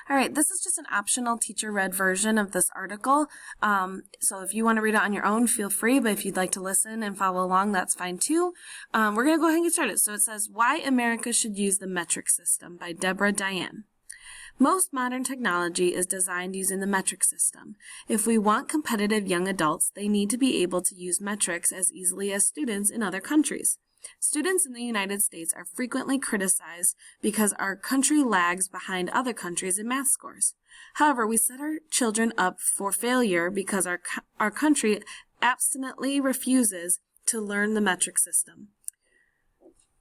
All right, this is just an optional teacher-read version of this article. So if you want to read it on your own, feel free, but if you'd like to listen and follow along, that's fine too. We're going to go ahead and get started. So it says, Why America Should Use the Metric System by Deborah Diane. Most modern technology is designed using the metric system. If we want competitive young adults, they need to be able to use metrics as easily as students in other countries. Students in the United States are frequently criticized because our country lags behind other countries in math scores. However, we set our children up for failure because our country obstinately refuses to learn the metric system.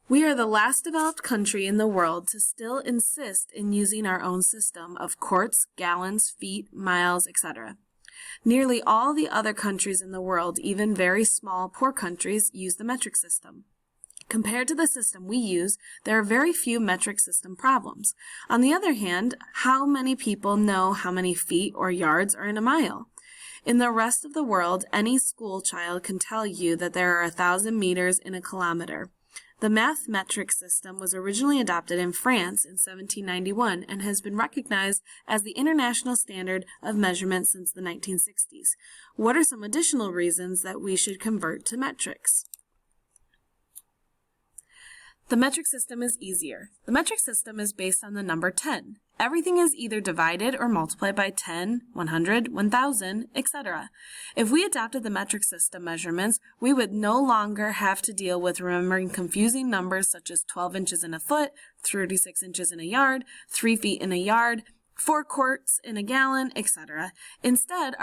We are the last developed country in the world to still insist in using our own system of quarts, gallons, feet, miles, etc. Nearly all the other countries in the world, even very small, poor countries, use the metric system. Compared to the system we use, there are very few metric system problems. On the other hand, how many people know how many feet or yards are in a mile? In the rest of the world, any school child can tell you that there are 1,000 meters in a kilometer. The math metric system was originally adopted in France in 1791 and has been recognized as the international standard of measurement since the 1960s. What are some additional reasons that we should convert to metrics? The metric system is easier. The metric system is based on the number 10. Everything is either divided or multiplied by 10, 100, 1,000, etc. If we adopted the metric system measurements, we would no longer have to deal with remembering confusing numbers such as 12 inches in a foot, 36 inches in a yard, 3 feet in a yard, 4 quarts in a gallon, etc. Instead,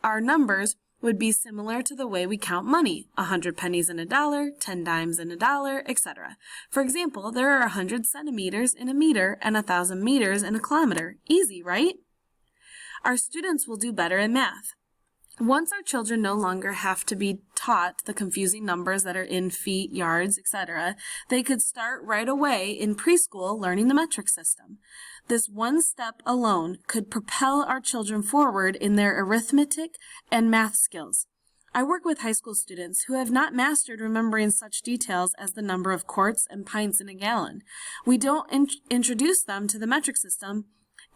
our numbers would be similar to the way we count money, 100 pennies in a dollar, 10 dimes in a dollar, etc. For example, there are 100 centimeters in a meter and 1,000 meters in a kilometer. Easy, right? Our students will do better in math. Once our children no longer have to be taught the confusing numbers that are in feet, yards, etc., they could start right away in preschool learning the metric system. This one step alone could propel our children forward in their arithmetic and math skills. I work with high school students who have not mastered remembering such details as the number of quarts and pints in a gallon. We don't introduce them to the metric system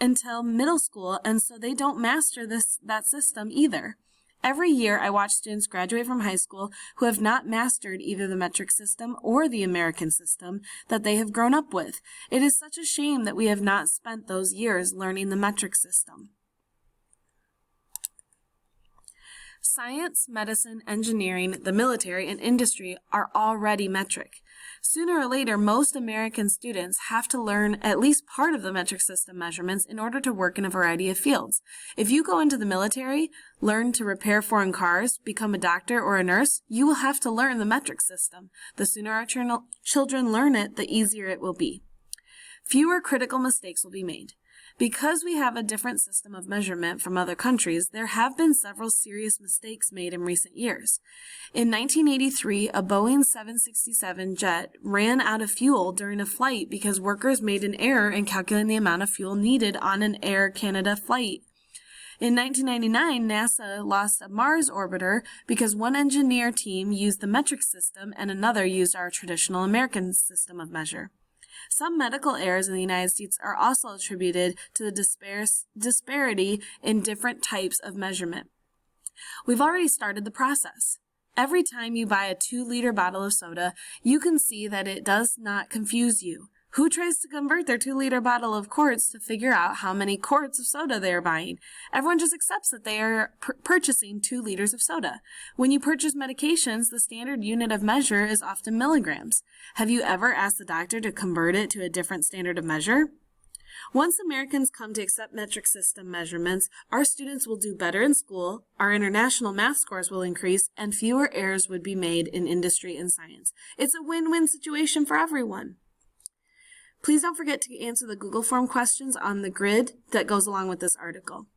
until middle school, and so they don't master that system either. Every year, I watch students graduate from high school who have not mastered either the metric system or the American system that they have grown up with. It is such a shame that we have not spent those years learning the metric system. Science, medicine, engineering, the military, and industry are already metric. Sooner or later, most American students have to learn at least part of the metric system measurements in order to work in a variety of fields. If you go into the military, learn to repair foreign cars, become a doctor or a nurse, you will have to learn the metric system. The sooner our children learn it, the easier it will be. Fewer critical mistakes will be made. Because we have a different system of measurement from other countries, there have been several serious mistakes made in recent years. In 1983, a Boeing 767 jet ran out of fuel during a flight because workers made an error in calculating the amount of fuel needed on an Air Canada flight. In 1999, NASA lost a Mars orbiter because one engineer team used the metric system and another used our traditional American system of measure. Some medical errors in the United States are also attributed to the disparity in different types of measurement. We've already started the process. Every time you buy a 2-liter bottle of soda, you can see that it does not confuse you. Who tries to convert their 2-liter bottle of quarts to figure out how many quarts of soda they are buying? Everyone just accepts that they are purchasing 2 liters of soda. When you purchase medications, the standard unit of measure is often milligrams. Have you ever asked the doctor to convert it to a different standard of measure? Once Americans come to accept metric system measurements, our students will do better in school, our international math scores will increase, and fewer errors would be made in industry and science. It's a win-win situation for everyone. Please don't forget to answer the Google form questions on the grid that goes along with this article.